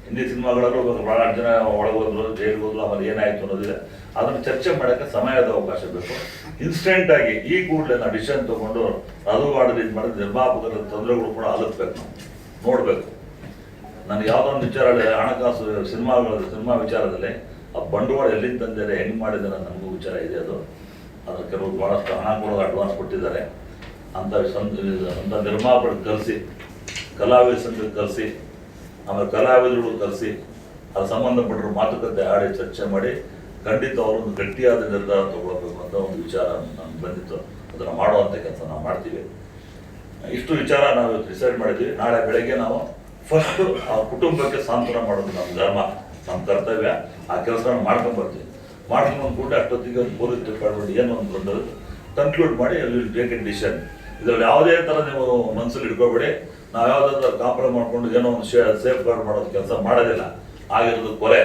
ಹಿಂದಿ ಸಿನಿಮಾಗಳಲ್ಲೂ ಭಾಳ ಜನ ಒಳಗೋದ್ರು, ಜೈಲಿಗೆ ಹೋದ್ರು, ಆಮೇಲೆ ಏನಾಯಿತು ಅನ್ನೋದಿದೆ. ಅದನ್ನು ಚರ್ಚೆ ಮಾಡೋಕ್ಕೆ ಸಮಯದ ಅವಕಾಶ ಬೇಕು. ಇನ್ಸ್ಟೆಂಟಾಗಿ ಈ ಕೂಡಲೇ ನಾವು ಡಿಸಿಷನ್ ತೊಗೊಂಡು ಅದು ಮಾಡಿದ್ರೆ ಇದು ಮಾಡಿದ್ರೆ ನಿರ್ಮಾಪಕರ ತೊಂದರೆಗಳು ಕೂಡ ಆಲಿಸ್ಬೇಕು, ನಾವು ನೋಡಬೇಕು. ನಾನು ಯಾವುದೋ ಒಂದು ವಿಚಾರ ಹಣಕಾಸು ಸಿನಿಮಾ ವಿಚಾರದಲ್ಲಿ ಆ ಬಂಡವಾಳ ಎಲ್ಲಿಂದ ತಂದಿದ್ದಾರೆ, ಹೆಂಗೆ ಮಾಡಿದ್ದಾರೆ ನಮಗೂ ವಿಚಾರ ಇದೆ. ಅದ್ರ ಕೆಲವರು ಭಾಳಷ್ಟು ಹಣ ಕೊಡೋದು ಅಡ್ವಾನ್ಸ್ ಕೊಟ್ಟಿದ್ದಾರೆ ಅಂತ ನಿರ್ಮಾಪಕರು ಕರೆಸಿ, ಕಲಾವಿದ ಸಂಘ ಕರೆಸಿ, ಆಮೇಲೆ ಕಲಾವಿದರು ಕರೆಸಿ, ಅದು ಸಂಬಂಧಪಟ್ಟರು ಮಾತುಕತೆ ಆಡಿ ಚರ್ಚೆ ಮಾಡಿ ಖಂಡಿತ ಅವರೊಂದು ಗಟ್ಟಿಯಾದ ನಿರ್ಧಾರ ತಗೊಳ್ಬೇಕು ಅಂತ ಒಂದು ವಿಚಾರ ನಮ್ಗೆ ಬಂದಿತ್ತು. ಅದನ್ನು ಮಾಡುವಂಥ ಕೆಲಸ ನಾವು ಮಾಡ್ತೀವಿ. ಇಷ್ಟು ವಿಚಾರ ನಾವು ಡಿಸೈಡ್ ಮಾಡಿದ್ವಿ. ನಾಳೆ ಬೆಳಗ್ಗೆ ನಾವು ಫಸ್ಟು ಅವ್ರ ಕುಟುಂಬಕ್ಕೆ ಸಾಂತ್ವನ ಮಾಡೋದು ನಮ್ಮ ಧರ್ಮ, ನಮ್ಮ ಕರ್ತವ್ಯ. ಆ ಕೆಲಸನ ಮಾಡ್ಕೊಂಡ್ಬರ್ತೀವಿ. ಮಾಡ್ಕೊಂಡು ಕೂಡ ಅಷ್ಟೊತ್ತಿಗೆ ಒಂದು ಪೊಲೀಸ್ ಡಿಪಾರ್ಟ್ಮೆಂಟ್ ಏನು ಒಂದು ಬಂದದ್ದು ಕನ್ಕ್ಲೂಡ್ ಮಾಡಿ ಅಲ್ಲಿ ಟೇಕ್ ಎ ಡಿಸಿಷನ್. ಇದರಲ್ಲಿ ಯಾವುದೇ ಥರ ನೀವು ಮನಸ್ಸಲ್ಲಿ ಇಟ್ಕೋಬೇಡಿ. ನಾವು ಯಾವುದಾದ್ರೂ ಕಾಂಪ್ರಮೈಸ್ ಮಾಡ್ಕೊಂಡು ಏನೋ ಒಂದು ಸೇಫ್ ಗಾರ್ಡ್ ಮಾಡೋದು ಕೆಲಸ ಮಾಡೋದಿಲ್ಲ. ಆಗಿರೋದು ಕೊಲೆ,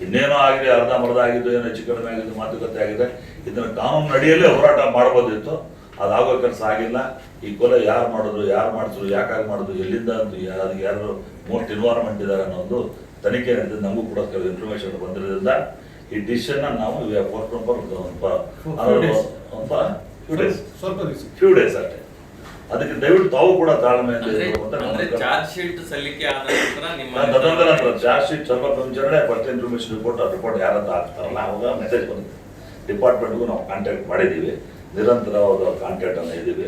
ಇನ್ನೇನೋ ಆಗಿದೆ, ಅರ್ಧಂಬರ್ಧ ಆಗಿದ್ದು, ಏನೋ ಹೆಚ್ಚು ಕಡಿಮೆ ಆಗಿದ್ದು, ಮಾತುಕತೆ ಆಗಿದೆ. ಇದನ್ನು ಕಾನೂನು ಅಡಿಯಲ್ಲೇ ಹೋರಾಟ ಮಾಡ್ಬೋದಿತ್ತು. ಅದಾಗೋ ಕೆಲಸ ಆಗಿಲ್ಲ. ಈ ಕೊಲೆ ಯಾರು ಮಾಡಿದ್ರು, ಯಾರು ಮಾಡಿದ್ರು, ಯಾಕಾಗಿ ಮಾಡಿದ್ರು, ಎಲ್ಲಿಂದ ಅಂತ ಅದಕ್ಕೆ ಯಾರು ಮೋಸ್ಟ್ ಇನ್ವಾಲ್ವ್ಮೆಂಟ್ ಇದ್ದಾರೆ ಅನ್ನೋ ಒಂದು ತನಿಖೆ ನಡೆದಿದ್ದು ನಮಗೂ ಕೂಡ ಕೆಲವು ಇನ್ಫಾರ್ಮೇಶನ್ ಬಂದಿರೋದ್ರಿಂದ ಈ ಡಿಸಿಷನ್ ನಾವು ಫ್ಯೂ ಡೇಸ್ ಅಷ್ಟೇ. ಅದಕ್ಕೆ ದಯವಿಟ್ಟು ತಾವು ಕೂಡ ತಾಳ್ಮೆಯಿಂದ ಚಾರ್ಜ್ ಶೀಟ್ ಸಲ್ಲಿಕೆ ಆದ ನಂತರ ಚಾರ್ಜ್ ಶೀಟ್ ಸ್ವಲ್ಪ ಮುಂಚೆ ಫಸ್ಟ್ ಇನ್ಫಾರ್ಮೇಶನ್ ರಿಪೋರ್ಟ್ ಯಾರಂತ ಹಾಕ್ತಾರಲ್ಲ ಅವಾಗ ಮೆಸೇಜ್ ಬಂದಿದೆ. ಡಿಪಾರ್ಟ್ಮೆಂಟ್ಗೂ ನಾವು ಕಾಂಟ್ಯಾಕ್ಟ್ ಮಾಡಿದ್ದೀವಿ, ನಿರಂತರವಾದ ಕಾಂಟ್ಯಾಕ್ಟ್ ಅನ್ನ ಇದ್ದೀವಿ.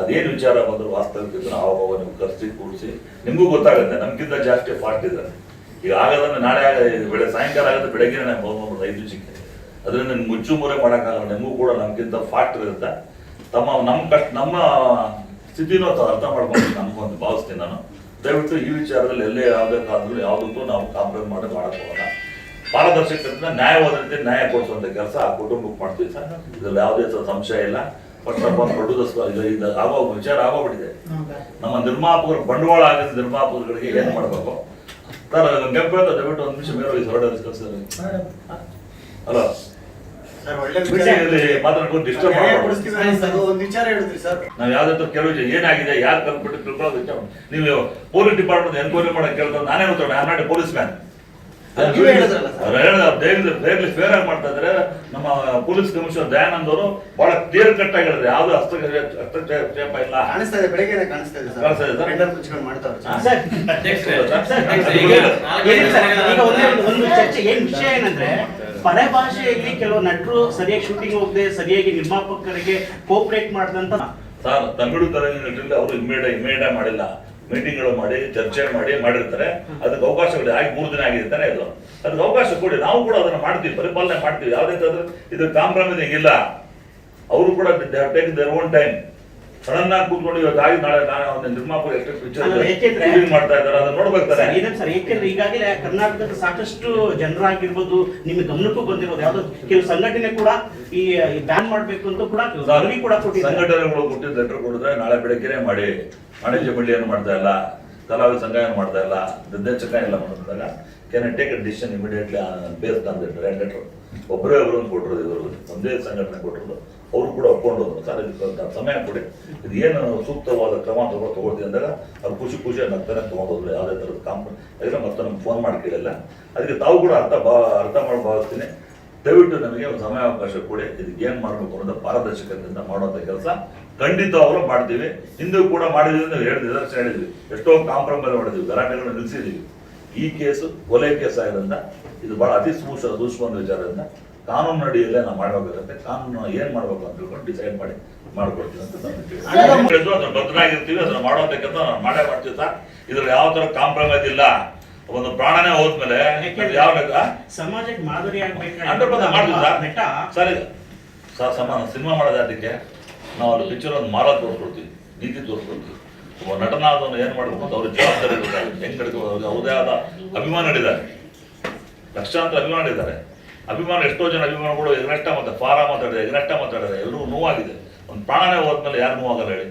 ಅದೇನು ವಿಚಾರ ಬಂದರೂ ವಾಸ್ತವಿಕ ಆವಾಗ ನೀವು ಕರೆಸಿ ಕೂಡಿಸಿ ನಿಮಗೂ ಗೊತ್ತಾಗುತ್ತೆ. ನಮ್ಗಿಂತ ಜಾಸ್ತಿ ಫಾಸ್ಟ್ ಇದ್ದಾರೆ. ಈಗ ಆಗದಂದ್ರೆ ನಾಳೆ ಬೆಳೆ ಸಾಯಂಕಾಲ ಆಗುತ್ತೆ, ಬೆಳಗ್ಗೆ 5 ನಿಮಿಷಕ್ಕೆ. ಅದರಿಂದ ಮುಚ್ಚು ಮುರೆ ಮಾಡೋಕ್ಕಾಗಲ್ಲ. ನಿಮಗೂ ಕೂಡ ನಮ್ಗಿಂತ ಫಾಸ್ಟ್ ಇರುತ್ತೆ. ನಮ್ಮ ಸ್ಥಿತಿನೂ ಅರ್ಥ ಮಾಡ್ಕೊಂಡು ನಮ್ಗೊಂದು ಭಾವಿಸ್ತೀನಿ ನಾನು. ದಯವಿಟ್ಟು ಈ ವಿಚಾರದಲ್ಲಿ ಎಲ್ಲೇ ಯಾವುದೇ ಕಾಲದಲ್ಲೂ ಯಾವುದಕ್ಕೂ ನಾವು ಕಾಂಪ್ರಮೈಸ್ ಮಾಡಕ್ಕೆ ಹೋಗೋಣ. ಪಾರದರ್ಶಕರಿಂದ ನ್ಯಾಯವಾದ ರೀತಿ ನ್ಯಾಯ ಕೊಡಿಸುವಂಥ ಕೆಲಸ ಆ ಕುಟುಂಬಕ್ಕೆ ಮಾಡ್ತೀವಿ ಸರ್. ಇದರಲ್ಲಿ ಯಾವುದೇ ಸಂಶಯ ಇಲ್ಲ. ಫಸ್ಟ್ ಆಫ್ ಆಲ್ ಇದು ಆಗೋ ವಿಚಾರ ಆಗೋಗ್ಬಿಟ್ಟಿದೆ. ನಮ್ಮ ನಿರ್ಮಾಪಕರು ಬಂಡವಾಳ ಆಗಿದ್ದ ನಿರ್ಮಾಪಕರುಗಳಿಗೆ ಏನು ಮಾಡಬೇಕು ಸರ್? ಗೆಂಪು ಅಂತ ದಯವಿಟ್ಟು ಒಂದು ನಿಮಿಷ ಮೇಲೆ ಹೊರಡೆ ಕಳಿಸಿದ್ರೆ ಹಲೋ ಮಾತಾಡ್ಕೊಂಡು ಡಿಸ್ಟರ್ಬ್ ನಾವು ಯಾವ್ದಾದ್ರು ಕೆಲವು ಏನಾಗಿದೆ, ಯಾರು ಕಲ್ಪಿಟ್ಟು ತಿಳ್ಕೊಳ್ಳೋದು ವಿಚಾರ. ನೀವು ಪೊಲೀಸ್ ಡಿಪಾರ್ಟ್ಮೆಂಟ್ ಎನ್ಕ್ವೈರಿ ಮಾಡಕ್ಕೆ ಕೇಳ್ತಾರೆ. ನಾನೇ ಗೊತ್ತಾಗ I am not A police man. Fair ಆಗಿ ಮಾಡ್ತಾ ಇದ್ರೆ ನಮ್ಮ ಪೊಲೀಸ್ ಕಮಿಷನರ್ ದಯಾನಂದ್ ಅವರು ಬಹಳ ಕ್ಲಿಯರ್ ಕಟ್ ಆಗಿ ಹೇಳಿದ್ರೆ ಯಾವ್ದು ಹಸ್ತಕ್ಷೇಪ ಇಲ್ಲ. ವಿಷಯ ಏನಂದ್ರೆ ಪರಭಾಷೆಯಲ್ಲಿ ಕೆಲವು ನಟರು ಸರಿಯಾಗಿ ಶೂಟಿಂಗ್ ಹೋಗದೆ ಸರಿಯಾಗಿ ನಿರ್ಮಾಪಕರಿಗೆ ಕೋಪರೇಟ್ ಮಾಡಿದಂತ ಸರ್, ತಮಿಳು ನಟರಲ್ಲಿ ಅವರು ಇಮ್ಮಿಡಿಯೇಟ್ ಮಾಡಿಲ್ಲ. ಮೀಟಿಂಗ್ಗಳು ಮಾಡಿ ಚರ್ಚೆ ಮಾಡಿರ್ತಾರೆ. ಅದಕ್ಕೆ ಅವಕಾಶಗಳು ಆಗಿ 3 ದಿನ ಆಗಿರ್ತಾನೆ. ಅದಕ್ಕೆ ಅವಕಾಶ ಕೊಡಿ. ನಾವು ಕೂಡ ಅದನ್ನ ಮಾಡ್ತೀವಿ, ಪರಿಪಾಲನೆ ಮಾಡ್ತೀವಿ. ಯಾವುದೇ ಇದು ಕಾಂಪ್ರಮೈಸ್ ಇಲ್ಲ. ಅವರು ಕೂಡ take their own time. Sudden ಆಗಿ ಕೂತ್ಕೊಂಡು ಇವತ್ತು ಆಗಿ ನಾಳೆ ನಿರ್ಮಾಪಕ ಎಷ್ಟು ಪಿಕ್ಚರ್ ಮಾಡ್ತಾ ಇದ್ದಾರೆ ಅದನ್ನ ನೋಡ್ಬೇಕಾರೆ ಸರ್. ಏಕೆಂದ್ರೆ ಈಗಾಗಲೇ ಕರ್ನಾಟಕದ ಸಾಕಷ್ಟು ಜನರಾಗಿರ್ಬೋದು, ನಿಮಗೆ ಗಮನಕ್ಕೂ ಬಂದಿರೋದು ಯಾವ್ದೋ ಕೆಲವು ಸಂಘಟನೆ ಕೂಡ ಈ ಬ್ಯಾನ್ ಮಾಡ್ಬೇಕು ಅಂತ ಕೂಡ ಸಂಘಟನೆಗಳು ಕೊಟ್ಟಿದ್ದ ಲೆಟರ್ ಕೊಡಿದ್ರೆ ನಾಳೆ ಬೆಳಗ್ಗೆ ಮಾಡಿ. ವಾಣಿಜ್ಯ ಮಂಡಳಿಯನ್ನು ಮಾಡ್ತಾ ಇಲ್ಲ, ಕಲಾವಿದ ಸಂಘ ಏನು ಮಾಡ್ತಾ ಇಲ್ಲ, ನಿರ್ದೇಶಕ ಎಲ್ಲ ಮಾಡಿದಾಗ can take A decision immediately based on the letter. ಒಬ್ಬರೇ ಕೊಟ್ಟಿರೋದು, ಇವರು ಒಂದೇ ಸಂಘಟನೆ ಕೊಟ್ಟಿರೋದು. ಅವರು ಕೂಡ ಒಪ್ಕೊಂಡು ಸರ್ ಇದಕ್ಕೆ ಸಮಯ ಕೊಡಿ, ಇದು ಏನು ಸೂಕ್ತವಾದ ಕ್ರಮ ತಗೊಳ್ತೀವಿ ಅಂದಾಗ ಅವ್ರು ಖುಷಿ ನಗ್ತಾನೆ ತೊಗೊಂಡೋದ್ರು. ಯಾವುದೇ ಥರದ ಕಾಂಪ್ರಮೈಸ್ ಮತ್ತೆ ನಮ್ಗೆ ಫೋನ್ ಮಾಡಿ ಕೇಳಿಲ್ಲ. ಅದಕ್ಕೆ ತಾವು ಕೂಡ ಅರ್ಥ ಮಾಡಿ ಭಾವಿಸ್ತೀನಿ. ದಯವಿಟ್ಟು ನಮಗೆ ಒಂದು ಸಮಯಾವಕಾಶ ಕೊಡಿ. ಇದಕ್ಕೆ ಏನು ಮಾಡಬೇಕು ಅನ್ನೋದು ಪಾರದರ್ಶಕತೆಯಿಂದ ಮಾಡುವಂಥ ಕೆಲಸ ಖಂಡಿತ ಅವರು ಮಾಡ್ತೀವಿ. ಹಿಂದೂ ಕೂಡ ಮಾಡಿದ್ವಿ ಅಂತ ಹೇಳಿದ್ವಿ. ಎಷ್ಟೋ ಕಾಂಪ್ರಮೈಸ್ ಮಾಡಿದ್ವಿ, ಗಲಾಟೆಗಳನ್ನು ನಿಲ್ಲಿಸಿದ್ದೀವಿ. ಈ ಕೇಸು ಕೊಲೆ ಕೇಸ್ ಆಗಿರೋದ್ರಿಂದ ಇದು ಬಹಳ ಅತಿ ಸೂಕ್ಷ್ಮ ವಿಚಾರದಿಂದ ಕಾನೂನು ಅಡಿಯಲ್ಲೇ ನಾವು ಮಾಡಬೇಕಾಗುತ್ತೆ. ಕಾನೂನು ಏನ್ ಮಾಡ್ಬೇಕು ಅಂತ ತಿಳ್ಕೊಂಡು ಡಿಸೈಡ್ ಮಾಡ್ಕೊಡ್ತೀವಿ ಅಂತ ಅದನ್ನ ಬದ್ಧರಾಗಿರ್ತೀವಿ. ಅದನ್ನ ಮಾಡುವಂತ ಕೆಲಸ ನಾವು ಮಾಡ್ತೀವಿ ಸರ್. ಇದ್ರಲ್ಲಿ ಯಾವ ತರ ಕಾಂಪ್ರಮೈಸ್ ಇಲ್ಲ. ಒಂದು ಪ್ರಾಣನೇ ಹೋದ್ಮೇಲೆ ಯಾವ ಸಮಾಜಕ್ಕೆ ಮಾದರಿ ಮಾಡ್ತೀವಿ ಸರ್. ಸಿನಿಮಾ ಮಾಡೋದು ಅದಕ್ಕೆ ನಾವು ಅಲ್ಲಿ ಪಿಕ್ಚರ್ ಒಂದು ಮಾರ ತೋರಿಸ್ಕೊಡ್ತೀವಿ, ನೀತಿ ತೋರಿಸ್ಕೊಡ್ತೀವಿ. ಒಬ್ಬ ನಟನಾದವನು ಏನ್ ಮಾಡ್ಬೇಕು ಅಂತ ಅವ್ರಿಗೆ ಜವಾಬ್ದಾರಿ ಇರಬೇಕಾಗುತ್ತೆ. ಹೆಂಗ್ ಕಡ್ಕೊಂಡು ಅವ್ರದೇ ಆದ ಅಭಿಮಾನ ಇದ್ದಾರೆ, ಲಕ್ಷಾಂತರ ಅಭಿಮಾನ ಇದ್ದಾರೆ. ಅಭಿಮಾನ ಎಷ್ಟೋ ಜನ ಅಭಿಮಾನಿಗಳು ಎಗ್ನಷ್ಟ ಮಾತಾಡಿದ್ರೆ ಎಲ್ಲರೂ ನೋವಾಗಿದೆ. ಒಂದು ಪ್ರಾಣನೇ ಹೋದ್ಮೇಲೆ ಯಾರು ನೋವಾಗಲ್ಲ ಹೇಳಿ.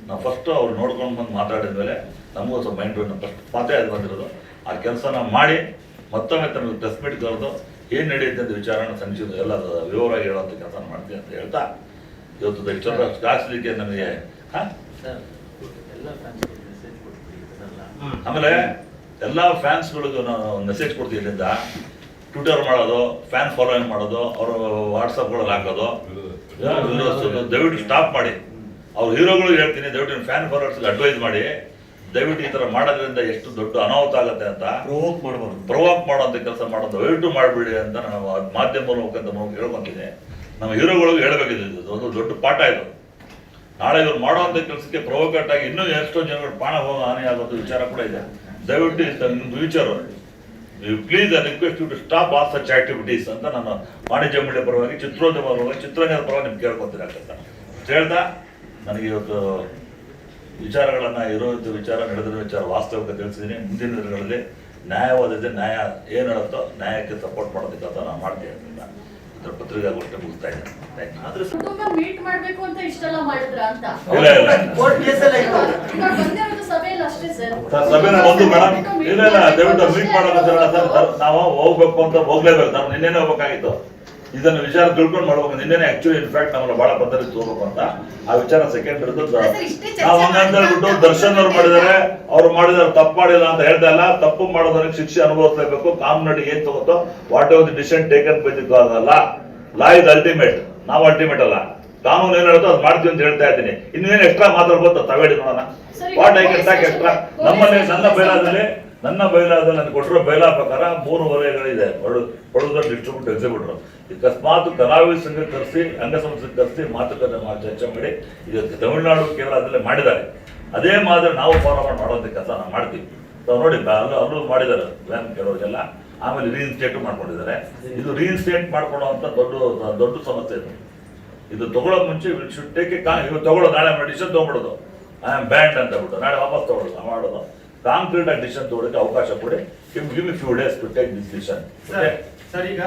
ನಾವು ಫಸ್ಟ್ ಅವ್ರು ನೋಡ್ಕೊಂಡು ಬಂದು ಮಾತಾಡಿದ ಮೇಲೆ ನಮಗೂ ಸ್ವಲ್ಪ ಮೈಂಡ್ ಫಸ್ಟ್ ಮಾತೇ ಅದು ಬಂದಿರೋದು. ಆ ಕೆಲಸನ ಮಾಡಿ ಮತ್ತೊಮ್ಮೆ ತಮಗೆ ಪ್ರೆಸ್ ಮೀಟ್ ಕರೆದು ಏನು ನಡೆಯುತ್ತೆ ಅಂತ ವಿಚಾರನ ಸಂಕ್ಷಿಪ್ತ ಎಲ್ಲ ವಿವರವಾಗಿ ಹೇಳುವಂಥ ಕೆಲಸ ಮಾಡ್ತೀನಿ ಅಂತ ಹೇಳ್ತಾ ಇವತ್ತು ಇಷ್ಟೊಂದು ಕಾಸಲಿಕ್ಕೆ ನಮಗೆ ಆಮೇಲೆ ಎಲ್ಲ ಫ್ಯಾನ್ಸ್ಗಳಿಗೂ ನಾನು ಮೆಸೇಜ್ ಕೊಡ್ತೀನಿ ಇಲ್ಲಿಂದ. ಟ್ವಿಟರ್ ಮಾಡೋದು, ಫ್ಯಾನ್ ಫಾಲೋಯಿಂಗ್ ಮಾಡೋದು, ಅವರು ವಾಟ್ಸಪ್ಗಳಲ್ಲಿ ಹಾಕೋದು, ದಯವಿಟ್ಟು ಸ್ಟಾಪ್ ಮಾಡಿ. ಅವ್ರ ಹೀರೋಗಳಿಗೆ ಹೇಳ್ತೀನಿ, ದಯವಿಟ್ಟು ಫ್ಯಾನ್ ಫಾಲೋವರ್ಸ್ಗೆ ಅಡ್ವೈಸ್ ಮಾಡಿ, ದಯವಿಟ್ಟು ಈ ಥರ ಮಾಡೋದ್ರಿಂದ ಎಷ್ಟು ದೊಡ್ಡ ಅನಾಹುತ ಆಗುತ್ತೆ ಅಂತ, ಪ್ರವೋಕ್ ಮಾಡೋಂಥ ಕೆಲಸ ಮಾಡೋದು ದಯವಿಟ್ಟು ಮಾಡಿಬಿಡಿ ಅಂತ ನಾನು ಮಾಧ್ಯಮ ಮುಖಾಂತರ ಹೇಳ್ಕೊಂತೀನಿ. ನಮ್ಮ ಹೀರೋಗಳಿಗೆ ಹೇಳಬೇಕಿದೆ, ಒಂದು ದೊಡ್ಡ ಪಾಠ ಇದು. ನಾಳೆ ಇವ್ರು ಮಾಡುವಂಥ ಕೆಲಸಕ್ಕೆ ಪ್ರವೋಕೇಟ್ ಆಗಿ ಇನ್ನೂ ಎಷ್ಟೋ ಜನಗಳು ಪ್ರಾಣ ಹೋಗೋ ಹಾನಿ ಆಗೋದು ವಿಚಾರ ಕೂಡ ಇದೆ. ದಯವಿಟ್ಟು ನಿಮ್ದು ವಿಚಾರ please I request you to stop all such activities ಅಂತ ನಾನು ವಾಣಿಜ್ಯ ಮಂಡಳಿ ಪರವಾಗಿ, ಚಿತ್ರೋದ್ಯಮ ಪರವಾಗಿ, ಚಿತ್ರರಂಗದ ಪರವಾಗಿ ನಿಮ್ಗೆ ಕೇಳ್ಕೊತೀನಿ ಅಂತ ಹೇಳ್ತಾ, ನನಗೆ ಇವತ್ತು ವಿಚಾರಗಳನ್ನು ಇರೋದು ವಿಚಾರ, ನಡೆದಿರೋ ವಿಚಾರ ವಾಸ್ತವಿಕ ತಿಳಿಸಿದ್ದೀನಿ. ಮುಂದಿನ ದಿನಗಳಲ್ಲಿ ನ್ಯಾಯವಾದತೆ, ನ್ಯಾಯ ಏನು ಹೇಳುತ್ತೋ ನ್ಯಾಯಕ್ಕೆ ಸಪೋರ್ಟ್ ಮಾಡೋದಕ್ಕೆ ಅಂತ ನಾನು ಮಾಡ್ತೀನಿ ಅಂತ ಇದರ ಪತ್ರಿಕಾಗೋಷ್ಠಿ ಮುಗಿಸ್ತಾ ಇದ್ದೇನೆ. ಕುಟುಂಬ ಮೀಟ್ ಮಾಡ್ಬೇಕು ಅಂತ ಇಷ್ಟೆಲ್ಲ ಮಾಡಿದ್ರ ಅಂತ ಸಭೆಯಲ್ಲಿ ಅಷ್ಟೇ ಸರ್. ಸಭೆನ ಒಂದು ಮೇಡಮ್ ಇಲ್ಲ ದಯವಿಟ್ಟು ಮೀಟ್ ಮಾಡೋದು ಸರ್, ನಾವು ಹೋಗ್ಬೇಕು ಅಂತ ಹೋಗ್ಲೇಬೇಕು. ನಾವು ನಿನ್ನೆನೆ ಹೋಗ್ಬೇಕಾಗಿತ್ತು, ಇದನ್ನು ವಿಚಾರ ತಿಳ್ಕೊಂಡು ಮಾಡ್ಬೇಕು. ನಿನ್ನೆನೆ ಆಕ್ಚುಲಿ ಇನ್ಫ್ಯಾಕ್ಟ್ ನಮ್ಮನ್ನ ಬಹಳ ಪದ್ಧತಿ ಹೋಗ್ಬೇಕು ಅಂತ ಆ ವಿಚಾರ ಸೆಕೆಂಡ್ ಇರೋದು. ನಾವು ಹಂಗಂತ ಹೇಳ್ಬಿಟ್ಟು ದರ್ಶನ್ ಅವ್ರು ಮಾಡಿದ್ದಾರೆ, ಅವ್ರು ಮಾಡಿದಾರೆ, ತಪ್ಪು ಮಾಡಿಲ್ಲ ಅಂತ ಹೇಳ್ತಾ ಇಲ್ಲ. ತಪ್ಪು ಮಾಡೋದಕ್ಕೆ ಶಿಕ್ಷೆ ಅನುಭವಿಸಲೇಬೇಕು. ಕಾನೂನು ಏನ್ ತಗೋತೋ whatever the decision taken by the law is ultimate. ನಾವು ಅಲ್ಟಿಮೇಟ್ ಅಲ್ಲ, ಕಾನೂನು ಏನ್ ಹೇಳುತ್ತೋ ಅದು ಮಾಡ್ತೀವಿ ಅಂತ ಹೇಳ್ತಾ ಇದ್ದೀನಿ. ಇನ್ನೇನು ಎಕ್ಸ್ಟ್ರಾ ಮಾತಾಡ್ಬೋದು ತವೇಡಿ ನೋಡೋಣ. What I can talk extra. ನಮ್ಮಲ್ಲಿ ನನ್ನ ಬೈಲಾದಲ್ಲಿ ನನಗೆ ಕೊಟ್ಟಿರೋ ಬೈಲಾ ಪ್ರಕಾರ 3 ವಲಯಗಳಿದೆ. Producer, distributor, exhibitor. ಅಕಸ್ಮಾತ್ ಕಲಾವಿದ ಸಂಘ ಕರೆಸಿ, ಅಂಗಸಂಸ್ಥೆ ಕರೆಸಿ ಮಾತುಕತೆ ಮಾಡಿ ಚರ್ಚೆ ಮಾಡಿ ಇದಕ್ಕೆ ತಮಿಳುನಾಡು, ಕೇರಳದಲ್ಲೇ ಮಾಡಿದ್ದಾರೆ. ಅದೇ ಮಾದರಿ ನಾವು ಫಾಲೋ ಮಾಡುವಂಥ ಕೆಲಸ ನಾವು ಮಾಡ್ತೀವಿ. ನಾವು ನೋಡಿ ಅಲ್ಲೂ ಮಾಡಿದ್ದಾರೆ ವ್ಯಾನ್ ಕೆಲವರಿಗೆಲ್ಲ. ಆಮೇಲೆ ರೀಇನ್ಸ್ಟೇಟ್ ಮಾಡ್ಕೊಂಡಿದ್ದಾರೆ. ಇದು ರೀಇನ್ಸ್ಟೇಟ್ ಮಾಡ್ಕೊಳ್ಳೋವಂಥ ದೊಡ್ಡ ಸಮಸ್ಯೆ ಇದು. ಇದು ತಗೊಳ್ಳೋ ಮುಂಚೆ ಶುಡ್ ಟೇಕ್ ಎ ಇವಾಗ ತಗೊಳ್ಳೋದು, ನಾಳೆ ಡಿಸಿಷನ್ ತೊಗೊಂಡ್ಬಿಡೋದು, ಐ ಆಮ್ ಬ್ಯಾಂಡ್ ಅಂತ ಬಿಟ್ಟು ನಾಳೆ ವಾಪಸ್ ತಗೊಳ್ಳೋದು ಮಾಡೋದು. ಕಾಂಕ್ರೀಟ್ ಆಗಿ ಡಿಸಿಷನ್ ತಗೊಳ್ಳೋಕೆ ಅವಕಾಶ ಕೊಡಿ. Give me few days to take this decision. Sir, ಈಗ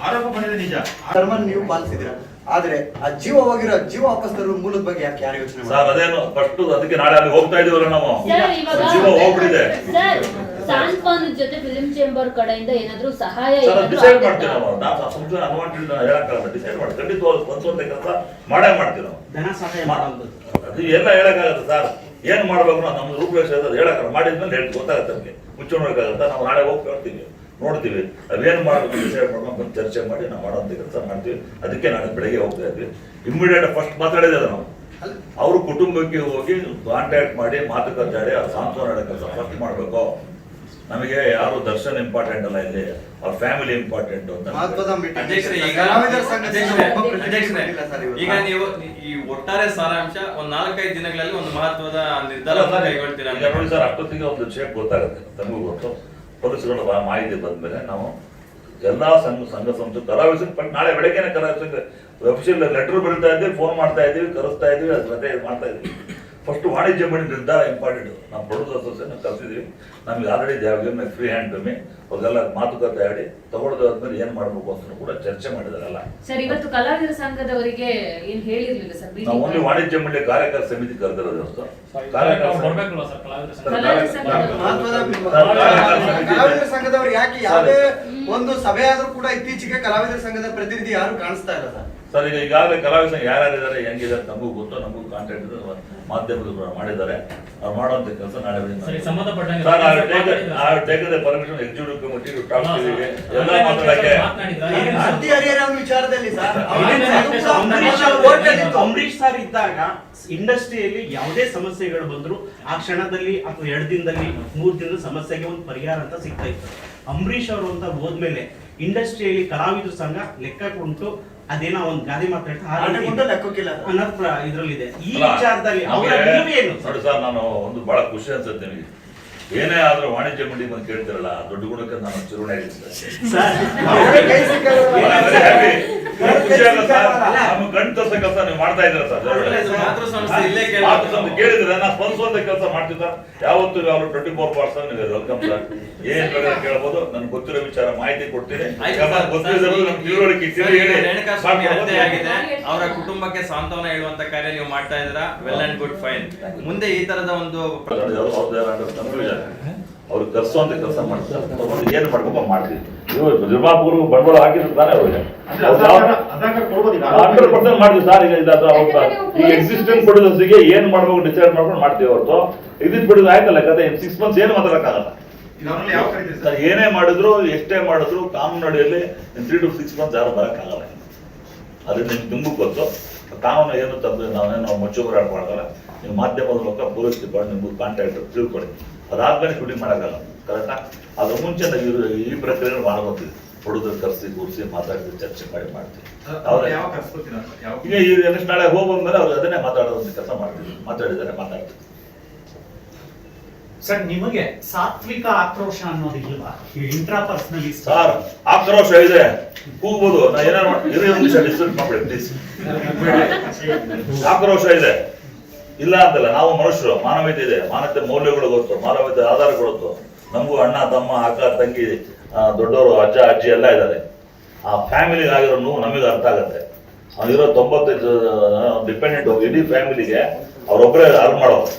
ಆರೋಪ ಬಂದಿದೆ ನಿಜ, ಧರ್ಮನ ನೀವು ಪಾಲಿಸಿದಿರ, ಆದ್ರೆ ಆ ಜೀವ ವಾಪಸ್ ತರುವ ಮೂಲದ ಬಗ್ಗೆ ಯಾಕೆ ಯಾರು ಯೋಚನೆ ಮಾಡಿ? ಸರ್ ಅದೇನು ಫಸ್ಟ್ ಅದಕ್ಕೆ ನಾಳೆ ಅಲ್ಲಿ ಹೋಗ್ತಾ ಇದೀವಲ್ಲ ನಾವು, ಜೀವ ಹೋಗ್ಬಿಟ್ಟಿದೆ. ಸಾನ್ಪಾನ್ ಜೊತೆ ಫಿಲ್ಮ್ ಚೇಂಬರ್ ಕಡೆಯಿಂದ ಏನಾದ್ರೂ ಸಹಾಯ ಡಿಸೈಡ್ ಮಾಡ್ತೀವಿ ನಾವು. ನಾವು ಅನ್ವಾಂಟೆಡ್ ಹೇಳಕ್ಕಾಗಲ್ಲ, ಡಿಸೈಡ್ ಮಾಡಿ ಖಂಡಿತ ಸ್ವಂತ ಕೆಲಸ ಮಾಡೇ ಮಾಡ್ತೀವಿ ನಾವು. ಧನ ಸಹಾಯ ಮಾಡೋದು ಅದು ಎಲ್ಲ ಹೇಳಕ್ಕಾಗತ್ತೆ ಸರ್. ಏನ್ ಮಾಡ್ಬೇಕು ನಾವು ನಮ್ದು ರೂಪರೇಷ ಹೇಳಕ್ಕಾಗ ಮಾಡಿದ್ಮೇಲೆ ಹೇಳಿ ಗೊತ್ತಾಗತ್ತೆ ನಮಗೆ. ಮುಚ್ಚೋಣಕ್ಕಾಗತ್ತ ನಾವು ನಾಳೆ ಹೋಗಿ ಕೇಳ್ತೀವಿ, ನೋಡ್ತೀವಿ ಅವೇನು ಮಾಡಬೇಕು ಡಿಸೈಡ್ ಮಾಡ್ಕೊಂಡು ಬಂದು ಚರ್ಚೆ ಮಾಡಿ ನಾವು ಮಾಡೋಂಥ ಕೆಲಸ ಮಾಡ್ತೀವಿ. ಅದಕ್ಕೆ ನಾಳೆ ಬೆಳಗ್ಗೆ ಹೋಗ್ತಾ ಇದ್ವಿ. ಇಮ್ಮಿಡಿಯೇಟ್ ಫಸ್ಟ್ ಮಾತಾಡಿದೆ ನಾವು, ಅವರು ಕುಟುಂಬಕ್ಕೆ ಹೋಗಿ ಕಾಂಟ್ಯಾಕ್ಟ್ ಮಾಡಿ ಮಾತುಕತೆ ಆಡಿ ಅವ್ರ ಸಾಂತ್ವನ ಕೆಲಸ ಫಸ್ಟ್ ಮಾಡಬೇಕು. ನಮಗೆ ಯಾರು ದರ್ಶನ್ ಇಂಪಾರ್ಟೆಂಟ್ ಅಲ್ಲ, ಇಲ್ಲಿ ಅವ್ರ ಫ್ಯಾಮಿಲಿ ಇಂಪಾರ್ಟೆಂಟ್ ಅಂತ. ಈಗ ನೀವು ಈ ಒಟ್ಟಾರೆ ಸಾರಾಂಶ ಒಂದ್ 4-5 ದಿನಗಳಲ್ಲಿ ಒಂದು ಮಹತ್ವದ ನಿರ್ಧಾರ ಕೈಗೊಳ್ತೀರಾ? ನೋಡಿ ಸರ್, ಅಷ್ಟೊತ್ತಿಗೆ ಒಂದು ಶೇಪ್ ಗೊತ್ತಾಗುತ್ತೆ ತಮಗೂ ಗೊತ್ತು. ಪೊಲೀಸ್ಗಳ ಮಾಹಿತಿ ಬಂದ್ಮೇಲೆ ನಾವು ಎಲ್ಲಾ ಸಂಘ ಸಂಸ್ಥೆ ಕಲಾವಿದ ಬಟ್ ನಾಳೆ ಬೆಳಗ್ಗೆನೆ ಕಲಾವಿದ ಅಫಿಷಿಯಲ್ ಲೆಟರ್ ಬರೀತಾ ಇದ್ದೀವಿ, ಫೋನ್ ಮಾಡ್ತಾ ಇದ್ದೀವಿ, ಕರೆಸ್ತಾ ಇದ್ದೀವಿ, ಅದ್ರ ಜೊತೆ ಮಾಡ್ತಾ ಇದ್ದೀವಿ. ಫಸ್ಟ್ ವಾಣಿಜ್ಯ ಮಂಡಳಿ ನಿರ್ಧಾರ ಇಂಪಾರ್ಟೆಂಟ್. ನಾವು ಪ್ರೊಡ್ಯೂಸರ್ ಅಸೋಸಿಯೇಷನ್ ಕಲ್ತಿದ್ದೀವಿ. ನಮ್ಗೆ already free hand to me. ಅವ್ರಿಗೆಲ್ಲ ಮಾತುಕತೆ ಆಡಿ ತಗೊಳ್ಳೋದಾದ್ಮೇಲೆ ಏನ್ ಮಾಡ್ಬೇಕು ಅಂತ ಕೂಡ ಚರ್ಚೆ ಮಾಡಿದಾರಲ್ಲ ಸರ್. ಇವತ್ತು ಕಲಾವಿದರ ಸಂಘದವರಿಗೆ ಏನ್ ಹೇಳಿರ್ಲಿಲ್ಲ ಸರ್? ನಾವು ಓನ್ಲಿ ವಾಣಿಜ್ಯ ಮಂಡಳಿ ಕಾರ್ಯಕರ್ತ ಸಮಿತಿ ಕರೆದಿರೋದು ಹೊರತು ಕಲಾವಿದರ ಸಂಘದವರು ಯಾಕೆ ಯಾವುದೇ ಒಂದು ಸಭೆ ಆದ್ರೂ ಕೂಡ ಇತ್ತೀಚೆಗೆ ಕಲಾವಿದರ ಸಂಘದ ಪ್ರತಿನಿಧಿ ಯಾರು ಕಾಣಿಸ್ತಾ ಇಲ್ಲ ಸರ್? ಸರ್ ಈಗ ಈಗಾಗಲೇ ಕಲಾವಿದ ಸಂಘ ಯಾರ್ಯಾರಿದ್ದಾರೆ, ಹೆಂಗಿದ್ದಾರೆ ನಮಗೂ ಗೊತ್ತು, ನಮಗೂ ಕಾಂಟ್ಯಾಕ್ಟ್ ಮಾಧ್ಯಮದ ಮಾಡಿದ್ದಾರೆ. ಅವ್ರು ಮಾಡುವಂತ ಕೆಲಸ ನಾಳೆ ಪರ್ಮಿಷನ್ ಎಕ್ಸಿಕ್ಯೂಟಿವ್ ಕಮಿಟಿ ಎಲ್ಲ ಮಾತಾಡಕ್ಕೆ ವಿಚಾರದಲ್ಲಿ ಅಂಬರೀಶ್ ಸರ್ ಇದ್ದಾಗ ಇಂಡಸ್ಟ್ರಿಯಲ್ಲಿ ಯಾವುದೇ ಸಮಸ್ಯೆಗಳು ಬಂದ್ರು ಆ ಕ್ಷಣದಲ್ಲಿ ಅಥವಾ 2 ದಿನದಲ್ಲಿ 3 ದಿನದ ಸಮಸ್ಯೆಗೆ ಒಂದು ಪರಿಹಾರ ಅಂತ ಸಿಗ್ತಾ ಇತ್ತು. ಅಂಬರೀಶ್ ಅವರು ಅಂತ ಹೋದ್ಮೇಲೆ ಇಂಡಸ್ಟ್ರಿಯಲ್ಲಿ ಕಲಾವಿದ್ರ ಸಂಘ ಲೆಕ್ಕ ಕೊಟ್ಟು ಅದೇನೋ ಒಂದು ಗಾದೆ ಮಾತಾಡ್ತಾ ಇದ್ರಲ್ಲಿದೆ. ಈ ವಿಚಾರದಲ್ಲಿ ಅವರ ನಿಲುವು ಏನು? ನೋಡಿ ಸರ್, ನಾನು ಒಂದು ಬಹಳ ಖುಷಿ ಅನ್ಸುತ್ತೆ ನಿಮಗೆ. ಏನೇ ಆದ್ರೂ ವಾಣಿಜ್ಯ ಮಂಡಳಿ ಬಂದು ಕೇಳ್ತಿರಲ್ಲ, ದೊಡ್ಡ ಗುಣಕ್ಕೆ ನಾನು ಚಿರುಣೆ ಗಂಟು ತರ್ಸ ಕೆಲಸ ನೀವು ಮಾಡ್ತಾ ಇದ್ದೀರ ಸರ್. ಕೇಳಿದ್ರೆ ನಾ ಸ್ಪಂದಿಸುವಂತ ಕೆಲಸ ಮಾಡ್ತಿದ್ದ. ಯಾವತ್ತು ಅವರು 24 ನೀವು ವೆಲ್ಕಮ್ ಸರ್. ಏನ್ ಬೇಕಾದ್ರೆ ಕೇಳ್ಬೋದು. ನನ್ಗೆ ಗೊತ್ತಿರೋ ವಿಚಾರ ಮಾಹಿತಿ ಕೊಡ್ತೀನಿ. ಅವರ ಕುಟುಂಬಕ್ಕೆ ಸಾಂತ್ವನ ಹೇಳುವಂತ ಕಾರ್ಯ ನೀವು ಮಾಡ್ತಾ ಇದ್ದೀರಾ. Well and good, fine. ಮುಂದೆ ಈ ತರದ ಒಂದು ಅವ್ರು ಕರ್ಸುವಂತ ಕೆಲಸ ಮಾಡ್ತಾರೆ. ಏನ್ ಮಾಡ್ಬೇಕು ಮಾಡ್ತೀವಿ. ನಿರ್ಮಾಪಕರು ಬಂಡವಾಳ ಹಾಕಿದ್ರು ತಾನೇ ಅವ್ರಿಗೆ 100% ಮಾಡ್ತೀವಿ ಸರ್. ಈಗ ಎಕ್ಸಿಸ್ಟೆಂಟ್ ಪ್ರೊಡ್ಯೂಸರ್ಸ್ಗೆ ಏನ್ ಮಾಡ್ಬೇಕು ಡಿಸೈಡ್ ಮಾಡ್ಕೊಂಡು ಮಾಡ್ತೀವಿ ಹೊರತು ಇದಿದ್ ಬಿಡೋದು ಆಯ್ತಲ್ಲ ಕತೆ. 6 months ಏನು ಮಾತಾಡಕ್ಕಾಗಲ್ಲ. ಈಗ ಅವ್ರಲ್ಲಿ ಯಾವ ಕರೀತೀರಿ ಸರ್ ಸರ್? ಏನೇ ಮಾಡಿದ್ರು ಎಷ್ಟೇ ಮಾಡಿದ್ರು ಕಾನೂನು ಅಡಿಯಲ್ಲಿ 3 to 6 months ಯಾರು ಬರೋಕ್ಕಾಗಲ್ಲ. ಅದು ನಿಮ್ಗೂ ಗೊತ್ತು. ಕಾನೂನು ಏನು ತಂದು ನಾವೇನು ಮುಚ್ಚುಮರೆ ಆಡ್ಕೊಳ್ಳಲ್ಲ. ನೀವು ಮಾಧ್ಯಮದ ಮೂಲಕ ಪೊಲೀಸ್ ಡಿಪಾರ್ಟ್ಮೆಂಟ್ ನಿಮ್ಗೆ ಕಾಂಟ್ಯಾಕ್ಟ್ ತಿಳ್ಕೊಳ್ಳಿ. ಅದಾದ್ಮೇಲೆ ಶೂಟಿಂಗ್ ಮಾಡೋಕ್ಕಾಗಲ್ಲ, ಕರೆಕ್ಟಾ? ಅದ್ರ ಮುಂಚೆ ಈ ಪ್ರಕ್ರಿಯೆ ಮಾಡ್ಕೊತೀವಿ. ಹುಡುಗರು ಕರೆಸಿ ಕೂರಿಸಿ ಮಾತಾಡ್ತೀವಿ, ಚರ್ಚೆ ಮಾಡ್ತೀವಿ. ಅವ್ರು ಯಾವಾಗ ಕರ್ಸ್ಕೊತೀರಾ ಅಂತ? ಯಾವ ಈಗ ನೆಕ್ಸ್ಟ್ ನಾಳೆ ಹೋಗ್ಬಂದ್ಮೇಲೆ ಅವ್ರು ಅದನ್ನೇ ಮಾತಾಡೋದು ಕೆಲಸ ಮಾಡ್ತೀವಿ. ಮಾತಾಡ್ತೀವಿ. ಸರ್, ನಿಮಗೆ ಸಾತ್ವಿಕ ಆಕ್ರೋಶ ಅನ್ನೋದು ಇಲ್ವಾ? ಇಂಟ್ರಾಪರ್ಸನಲಿ ಸರ್ ಆಕ್ರೋಶ ಇದೆ, ಕೂಗ್ಬೋದು. ನಾ ಏನಾರು ಡಿಸ್ಕಸ್ ಮಾಡ್ಬೇಡಿ ಪ್ಲೀಸ್. ಆಕ್ರೋಶ ಇದೆ, ಇಲ್ಲ ಅಂತಲ್ಲ. ನಾವು ಮನುಷ್ಯರು, ಮಾನವೀಯತೆ ಇದೆ, ಮಾನವೀಯತೆ ಮೌಲ್ಯಗಳು ಗೊತ್ತು, ಮಾನವೀಯತೆ ಆಧಾರಗಳು ಗೊತ್ತು. ನಮಗೂ ಅಣ್ಣ ತಮ್ಮ ಅಕ್ಕ ತಂಗಿ ದೊಡ್ಡವರು ಅಜ್ಜ ಅಜ್ಜಿ ಎಲ್ಲ ಇದ್ದಾರೆ. ಆ ಫ್ಯಾಮಿಲಿಗೆ ಆಗಿರೋ ನೋವು ನಮಗೆ ಅರ್ಥ ಆಗುತ್ತೆ. ಇರೋ 95 ಡಿಪೆಂಡೆಂಟ್ ಇಡೀ ಫ್ಯಾಮಿಲಿಗೆ ಅವರೊಬ್ಬರೇ ಅರ್ನ್ ಮಾಡೋದು,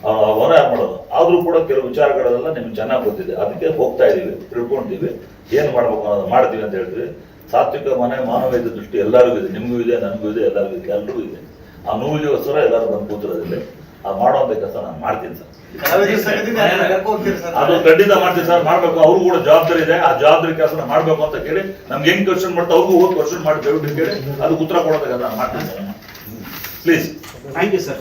ಅವರೇ ಅರ್ನ್ ಮಾಡೋದು. ಆದ್ರೂ ಕೂಡ ಕೆಲವು ವಿಚಾರಗಳೆಲ್ಲ ನಿಮ್ಗೆ ಚೆನ್ನಾಗಿ ಗೊತ್ತಿದೆ. ಅದಕ್ಕೆ ಹೋಗ್ತಾ ಇದೀವಿ, ತಿಳ್ಕೊಂತೀವಿ, ಏನ್ ಮಾಡ್ಬೇಕು ಅನ್ನೋದು ಮಾಡ್ತೀವಿ ಅಂತ ಹೇಳ್ತೀವಿ. ಸಾತ್ವಿಕ ಮನೆ ಮಾನವೀಯತೆ ದೃಷ್ಟಿ ಎಲ್ಲರಿಗೂ ಇದೆ, ನಿಮಗೂ ಇದೆ, ನನಗೂ ಇದೆ, ಎಲ್ಲರಿಗೂ ಇದೆ, ಎಲ್ಲರಿಗೂ ಇದೆ. ಆ ನೋವಿಗೋಸ್ಕರ ಎಲ್ಲರೂ ಬಂದು ಕೂತಿರೋದಿಲ್ಲ. ಅದು ಮಾಡುವಂತ ಕೆಲಸ ನಾನು ಮಾಡ್ತೀನಿ ಸರ್. ಕಲಾವಿದರ ಸಂಘದಿಂದ ಯಾರನ್ನ ಕರ್ಕೊಂಡು ಹೋಗ್ತೀರಿ ಸರ್? ಅದು ಖಂಡಿತ ಮಾಡ್ತೀವಿ ಸರ್, ಮಾಡ್ಬೇಕು. ಅವ್ರಿಗೂ ಕೂಡ ಜವಾಬ್ದಾರಿ ಇದೆ. ಆ ಜವಾಬ್ದಾರಿ ಕೆಲಸ ಮಾಡ್ಬೇಕು ಅಂತ ಕೇಳಿ ನಮ್ಗೆ ಹೆಂಗ್ ಕ್ವಶನ್ ಮಾಡ್ತಾ ಅವ್ರಿಗೂ ಹೋಗಿ ಕ್ವಶನ್ ಮಾಡಿ ದಯವಿಟ್ಟು ಕೇಳಿ ಅದಕ್ಕೆ ಉತ್ತರ ಕೊಡೋದಕ್ಕೆ ನಾನು ಮಾಡ್ತೀನಿ. ಪ್ಲೀಸ್. Thank you sir.